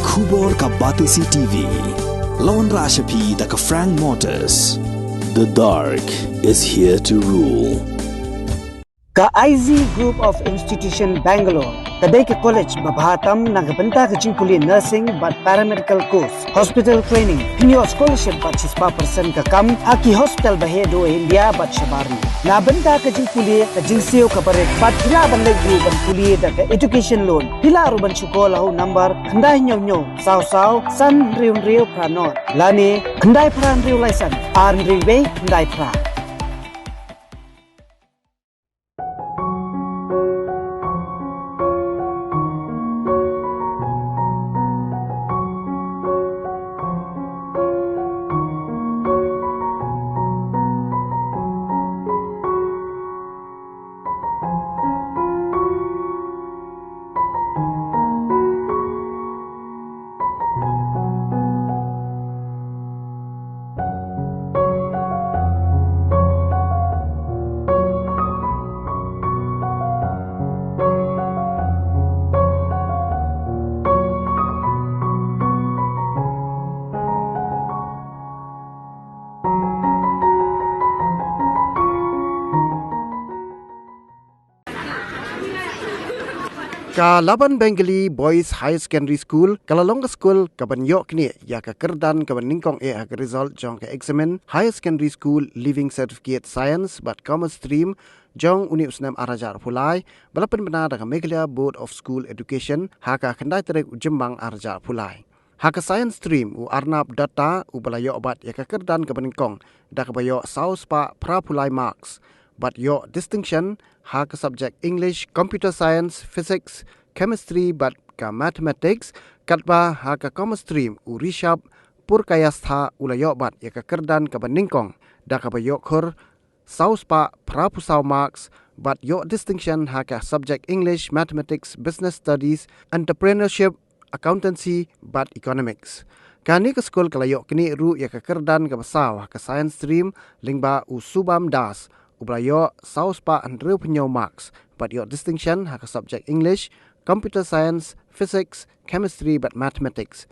Khubor ka Batisi TV. Lawan Rashapi da ka Frank Motors. The dark is here to rule. Ka IZ Group of Institution Bangalore. Kadai ke college babhatam nagabanta ka jingkuli nursing but paramedical course. Hospital training. Pinyo scholarship but 6% ka kam. Haki hospital bahedo India but shabarni. Nabanta ka jingkuli ka jingseo ka paret. But pila banleg group ban kuli da ka education loan. Pila aruban chukolahu number. Kandai nyo sao san riu pranot. Lani kandai pran riu laisan. Arn riwe kandai pra. Ka Laban Bengalee Boys High Secondary School, Kalalonga School, ka Banyngkong ni, ya ka kerdan ka Banyngkong ka result jong ka examen High Secondary School Living Certificate Science but Commerce Stream jong Universitas Arajar Pulai, balapan benar ka Bengalee Board of School Education, haka kendai terek Jembang Arajar Pulai. Haka Science Stream u Arnab Data u balayo obat ya ka kerdan ka Banyngkong, da ka bayo saus pa pra Pulai marks. But your distinction haka subject English, Computer Science, Physics, Chemistry but ka Mathematics katba haka Commerce Stream u Rishab Purkayastha ulayo bat ya ka kerdan ka Banyngkong da ka bayo khur saus pa prapusau marks but your distinction haka subject English, Mathematics, Business Studies, Entrepreneurship, Accountancy but Economics. Kani ka school kalayo kini ru ya ka kerdan ka basaw haka Science Stream lingba u Subam Das ublayo saus pa andrew penyo marks but your distinction haka subject English, Computer Science, Physics, Chemistry but Mathematics.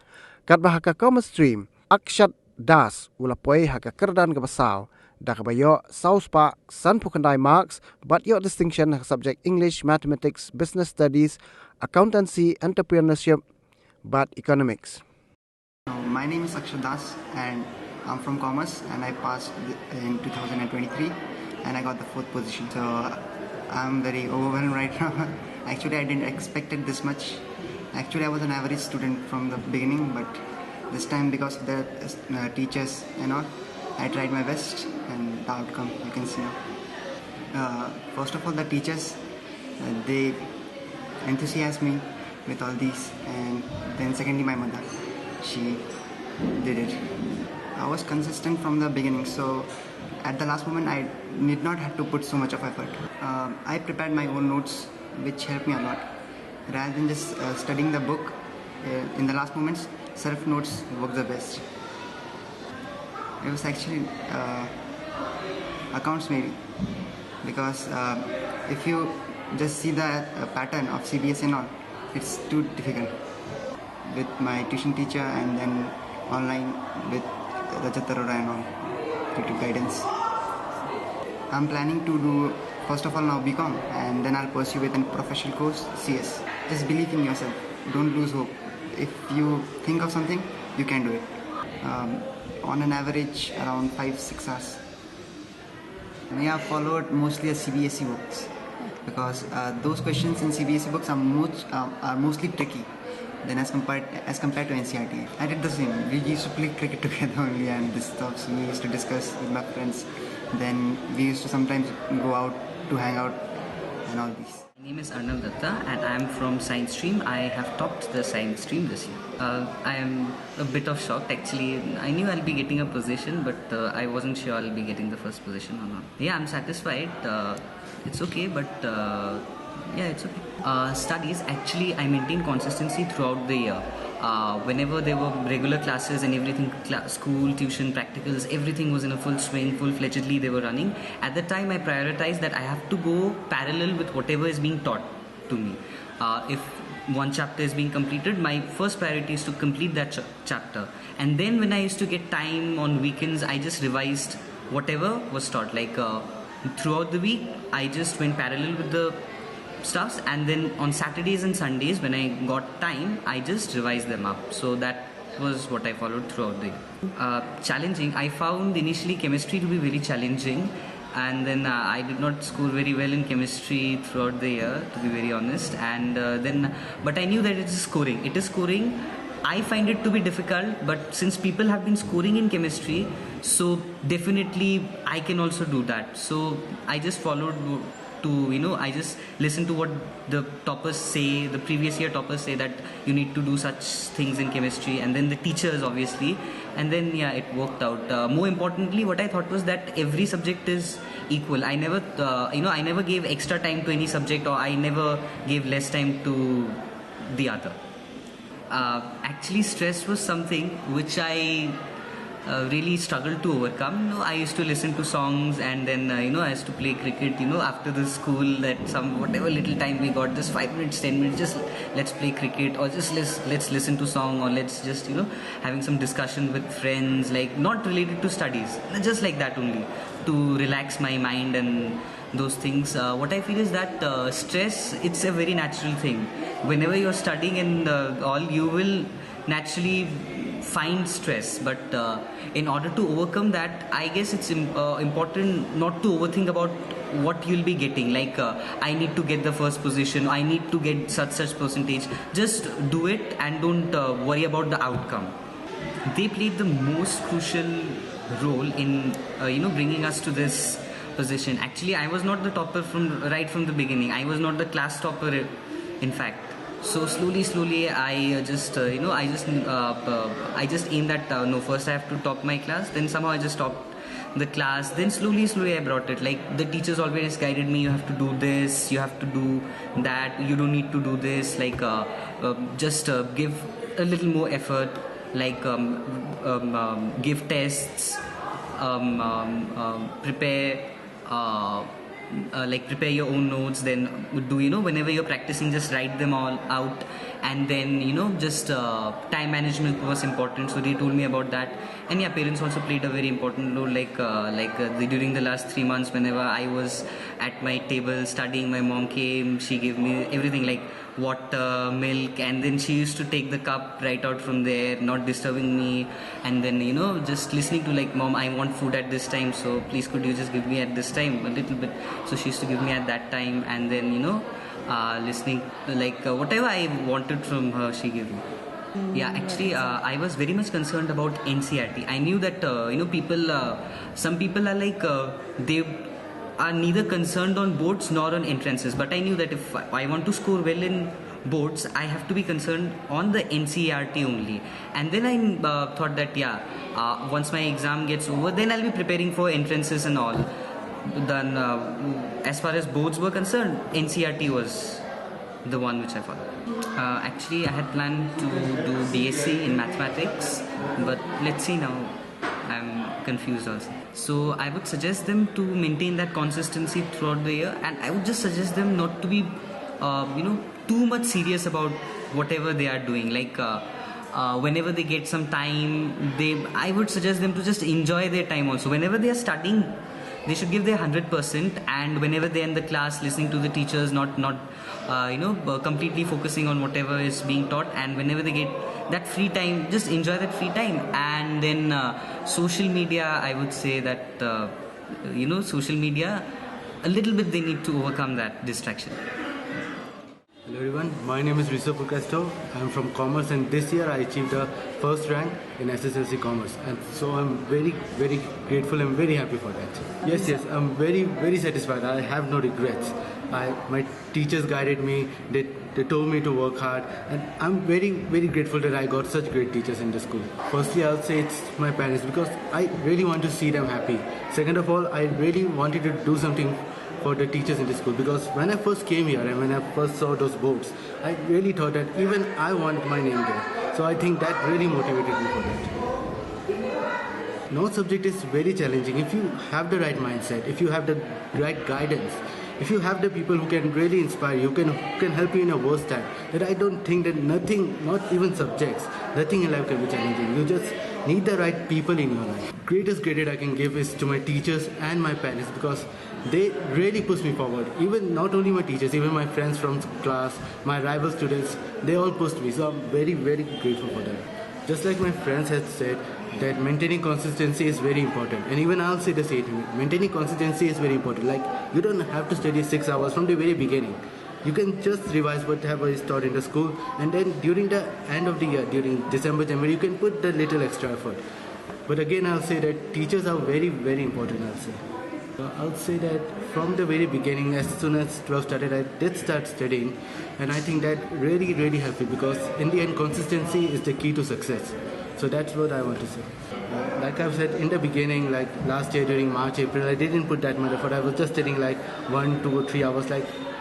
Katba haka Commerce Stream Akshat Das ulapoy haka kerdan ka basaw da ka bayo saus pa san pukandai marks but your distinction haka subject English, Mathematics, Business Studies, Accountancy, Entrepreneurship but Economics. My name is Akshat Das and I'm from Commerce and I passed in 2023 and I got the 4th position. So I'm very overwhelmed right now. Actually, I didn't expect it this much. Actually, I was an average student from the beginning, but this time because of the teachers and all, I tried my best and the outcome you can see now. First of all, the teachers, they enthusiasmed me with all these, and then secondly, my mother, she did it. I was consistent from the beginning, so at the last moment I did not have to put so much of effort. I prepared my own notes which helped me a lot. Rather than just studying the book in the last moments, self notes work the best. It was actually accounts maybe, because if you just see the pattern of CBS and all, it's too difficult. With my tuition teacher and then online with Rajat Arora and all, due to guidance. I'm planning to do first of all now BCom and then I'll pursue with a professional course CS. Just believe in yourself. Don't lose hope. If you think of something, you can do it. On an average around 5-6 hours. I have followed mostly CBSE books because those questions in CBSE books are mostly tricky than as compared to NCERT. I did the same. We used to play cricket together only and this stuff. So we used to discuss with my friends. Then we used to sometimes go out to hang out and all these. My name is Arnav Datta and I am from Science Stream. I have topped the Science Stream this year. I am a bit of shocked actually. I knew I'll be getting a position but I wasn't sure I'll be getting the first position or not. Yeah, I'm satisfied. It's okay but yeah, it's okay. Studies, actually I maintained consistency throughout the year. Whenever there were regular classes and everything, school, tuition, practicals, everything was in a full swing, full-fledgedly they were running. At that time I prioritized that I have to go parallel with whatever is being taught to me. If one chapter is being completed, my first priority is to complete that chapter. And then when I used to get time on weekends, I just revised whatever was taught. Like throughout the week, I just went parallel with the stuffs, and then on Saturdays and Sundays when I got time, I just revised them up. So that was what I followed throughout the year. Challenging, I found initially chemistry to be very challenging, and then I did not score very well in chemistry throughout the year, to be very honest. And but I knew that it is scoring. I find it to be difficult, but since people have been scoring in chemistry, so definitely I can also do that. So I just followed I just listened to what the toppers say, the previous year toppers say, that you need to do such things in chemistry, and then the teachers obviously, and then it worked out. More importantly, what I thought was that every subject is equal. I never I never gave extra time to any subject, or I never gave less time to the other. Actually, stress was something which I really struggled to overcome. I used to listen to songs, and then I used to play cricket. After the school, that whatever little time we got, just 5 minutes, 10 minutes, just let's play cricket, or just let's listen to song, or let's just having some discussion with friends, like not related to studies, just like that only, to relax my mind and those things. What I feel is that stress, it's a very natural thing. Whenever you're studying and all, you will naturally find stress, but in order to overcome that, I guess it's important not to overthink about what you'll be getting, like I need to get the first position, I need to get such percentage. Just do it and don't worry about the outcome. They played the most crucial role in bringing us to this position. Actually, I was not the topper right from the beginning. I was not the class topper, in fact. So slowly, I just I just aimed at first I have to top my class. Then somehow I just topped the class. Then slowly I brought it. Like the teachers always guided me. You have to do this. You have to do that. You don't need to do this. Like just give a little more effort. Like give tests. Prepare. Prepare your own notes. Then whenever you're practicing, just write them all out. And then just time management was important, so they told me about that. And parents also played a very important role, during the last 3 months, whenever I was at my table studying, my mom came, she gave me everything, like water, milk, and then she used to take the cup right out from there, not disturbing me. And then just listening to, like, mom, I want food at this time, so please could you just give me at this time a little bit. So she used to give me at that time, and then listening, like whatever I wanted from her, she gave me. Actually, I was very much concerned about NCERT. I knew that some people are like they are neither concerned on boards nor on entrances, but I knew that if I want to score well in boards, I have to be concerned on the NCERT only. And then I thought that once my exam gets over, then I'll be preparing for entrances and all. Then as far as boards were concerned, NCERT was the one which I followed. Actually, I had planned to do BSc in mathematics, but let's see now. I'm confused also. So I would suggest them to maintain that consistency throughout the year, and I would just suggest them not to be too much serious about whatever they are doing. Like whenever they get some time, I would suggest them to just enjoy their time also. Whenever they are studying, they should give their 100%, and whenever they're in the class, listening to the teachers, not completely focusing on whatever is being taught. And whenever they get that free time, just enjoy that free time. And then social media, I would say that social media, a little bit they need to overcome that distraction. Hello everyone, my name is Hsslc. I am from Commerce, and this year I achieved a first rank in Hsslc Commerce, and so I'm very, very grateful and very happy for that. Yes, I'm very, very satisfied. I have no regrets. My teachers guided me, they told me to work hard, and I'm very, very grateful that I got such great teachers in the school. Firstly, I'll say it's my parents, because I really want to see them happy. Second of all, I really wanted to do something for the teachers in the school, because when I first came here and when I first saw those boards, I really thought that even I want my name there. So I think that really motivated me for that. No subject is very challenging if you have the right mindset, if you have the right guidance, if you have the people who can really inspire you, who can help you in your worst time, then I don't think that nothing, not even subjects, nothing in life can be challenging. You just need the right people in your life. Greatest credit I can give is to my teachers and my parents, because they really push me forward. Even not only my teachers, even my friends from class, my rival students, they all pushed me. So I'm very, very grateful for them. Just like my friends had said, that maintaining consistency is very important. And even I'll say the same. Maintaining consistency is very important. Like, you don't have to study 6 hours from the very beginning. You can just revise whatever is taught in the school, and then during the end of the year, during December, January, you can put the little extra effort. But again, I'll say that teachers are very, very important, I'll say that from the very beginning, as soon as 12 started, I did start studying, and I think that really, really helped me, because in the end, consistency is the key to success. So that's what I want to say. Like I've said in the beginning, like last year during March, April, I didn't put that much effort. I was just studying like 1, 2 or 3 hours,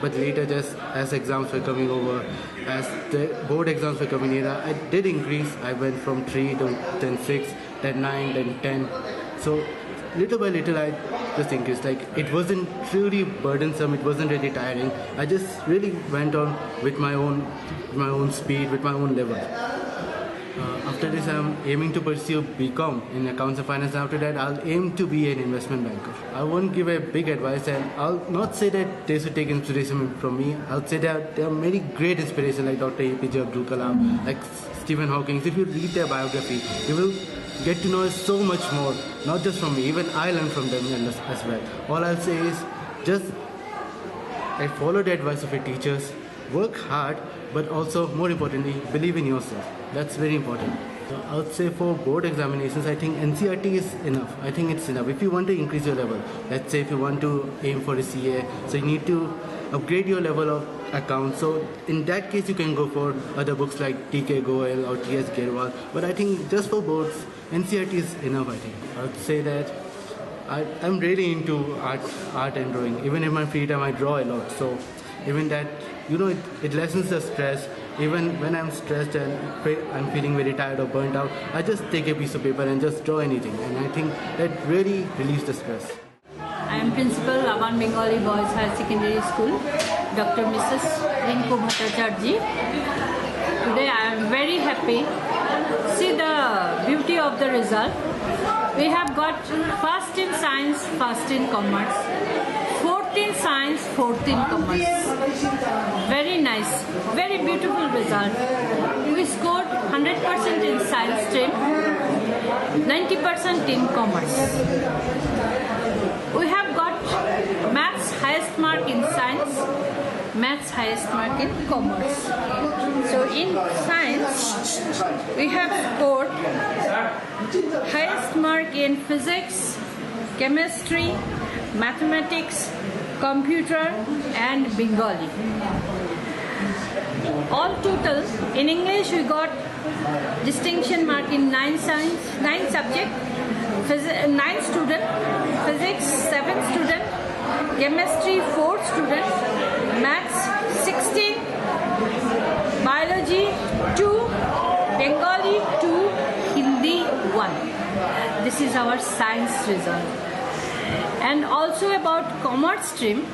but later, just as exams were coming over, as the board exams were coming near, I did increase. I went from 3 to then 6, then 9, then 10. So little by little, I just increased. Like, it wasn't truly burdensome. It wasn't really tiring. I just really went on with my own speed, with my own level. After this, I'm aiming to pursue BCom in Accounts and Finance. After that, I'll aim to be an investment banker. I won't give a big advice, and I'll not say that they should take inspiration from me. I'll say that there are many great inspirations like Dr. APJ Abdul Kalam, like Stephen Hawking. If you read their biography, you will get to know so much more, not just from me. Even I learn from them as well. All I'll say is just follow the advice of your teachers, work hard, but also, more importantly, believe in yourself. That's very important. So I would say for board examinations, I think NCRT is enough. I think it's enough. If you want to increase your level, let's say if you want to aim for a CA, so you need to upgrade your level of accounts. So in that case, you can go for other books like TK Goel or TS Gerwal. But I think just for boards, NCRT is enough, I think. I would say that I'm really into art and drawing. Even in my free time, I draw a lot. So even that, it lessens the stress. Even when I'm stressed and I'm feeling very tired or burnt out, I just take a piece of paper and just draw anything. And I think that really relieves the stress. I am Principal Laban Bengalee Boys Higher Secondary School, Dr. Mrs. Rinku Bhattacharjee. Today I am very happy. See the beauty of the result. We have got first in science, first in commerce, 14 science, 14 commerce. Very nice, very beautiful result. We scored 100% in science stream, 90% in commerce. We have got maths highest mark in science, maths highest mark in commerce. So in science, we have scored highest mark in physics, chemistry, mathematics, computer and Bengali. All total, in English we got distinction mark in 9 subject, 9 student, physics 7 student, chemistry 4 student, maths 16, biology 2, Bengali 2, Hindi 1. This is our science result. And also about commerce stream,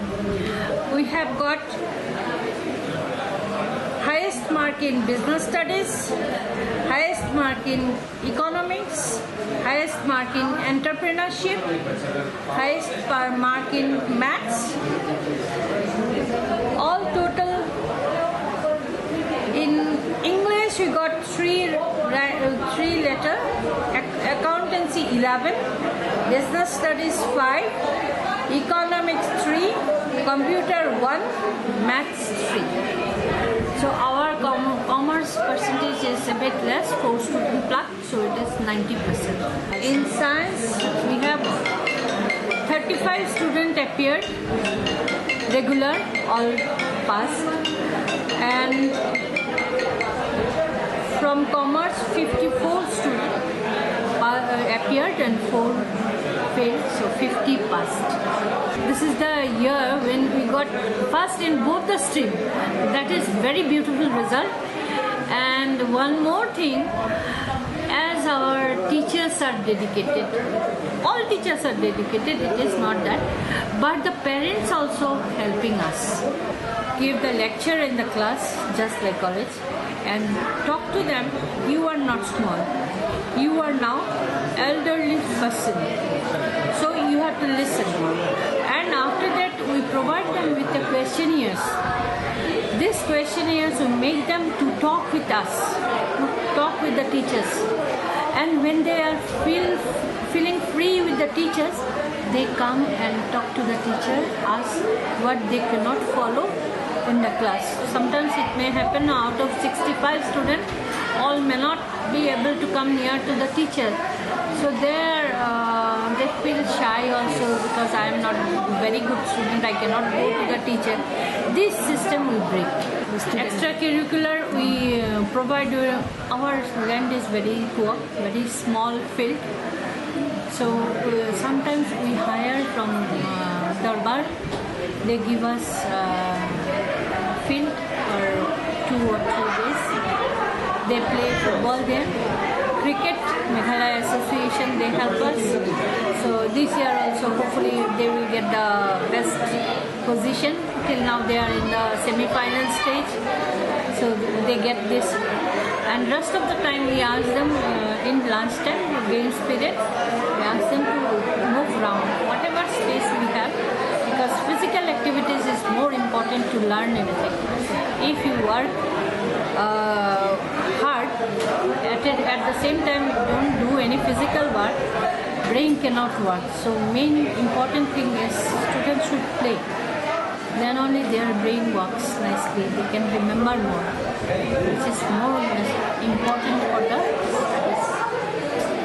we have got highest mark in business studies, highest mark in economics, highest mark in entrepreneurship, highest mark in maths. All total in English we got 3 letter, accountancy 11, business studies 5, economics 3, computer 1, maths 3. So our commerce percentage is a bit less, 4 student plus, so it is 90%. In science, we have 35 students appeared, regular, all passed, and from commerce, 54 students appeared and 4 failed, so 50 passed. This is the year when we got first in both the stream. That is very beautiful result. And one more thing, as our teachers are dedicated, all teachers are dedicated, it is not that, but the parents also helping us. Give the lecture in the class, just like college, and talk to them. You are not small. You are now elderly person. So you have to listen. And after that, we provide them with the questionnaires. These questionnaires will make them to talk with us, to talk with the teachers. And when they are feeling free with the teachers, they come and talk to the teacher, ask what they cannot follow in the class. Sometimes it may happen out of 65 students, all may not be able to come near to the teacher. So they feel shy also, because I am not a very good student, I cannot go to the teacher. This system will break. Extracurricular, we provide, our land is very poor, very small field. So sometimes we hire from Darbar. They give us field for 2 or 3 days. They play football there. Cricket, Bengalee Association, they help us. So this year also, hopefully they will get the best position. Till now they are in the semi-final stage. So they get this. And rest of the time we ask them in lunchtime, games period, we ask them to move around, whatever space we have, because physical activities is more important to learn everything. If you work hard, at the same time don't do any physical work, brain cannot work. So main important thing is students should play. Then only their brain works nicely. They can remember more, which is more important for the studies.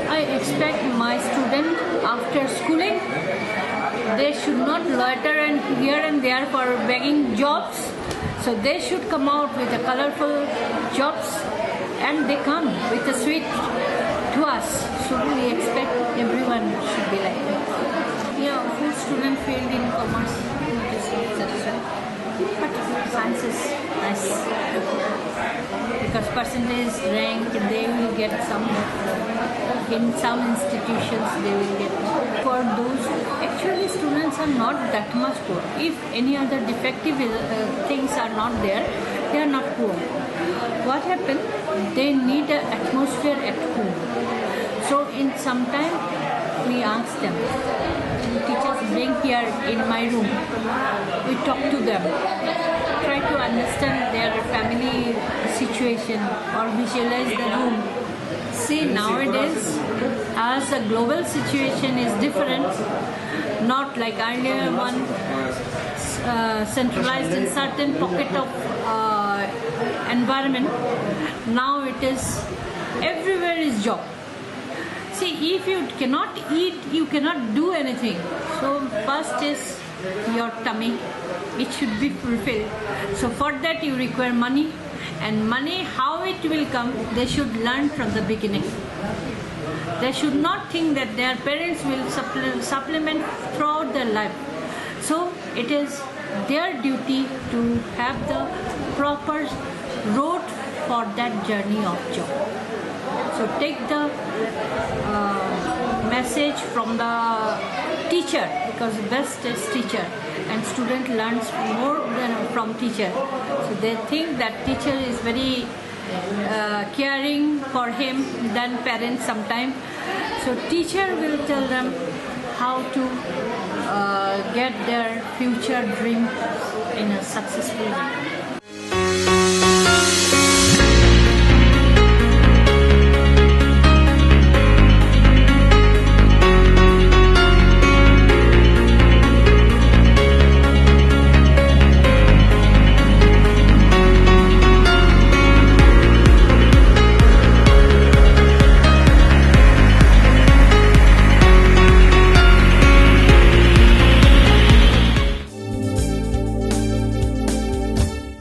I expect my student after schooling, they should not loiter and here and there for begging jobs. So they should come out with the colorful jobs, and they come with a sweet to us. So we expect everyone should be like that. Yeah, food student failed in commerce. But science is nice, because percentage rank they will get some, in some institutions they will get. For those, actually students are not that much poor. If any other defective things are not there, they are not poor. What happened? They need an atmosphere at home. So in some time we ask them, teachers bring here in my room, we talk to them, try to understand their family situation or visualize the room. See, nowadays as the global situation is different, not like earlier one centralized in certain pocket of environment. Now it is everywhere is job. See, if you cannot eat, you cannot do anything. So first is your tummy. It should be fulfilled. So for that you require money. And money, how it will come, they should learn from the beginning. They should not think that their parents will supplement throughout their life. So it is their duty to have the proper road for that journey of job. So take the message from the teacher, because best is teacher, and student learns more than from teacher. So they think that teacher is very caring for him than parents sometimes. So teacher will tell them how to get their future dream in a successful way.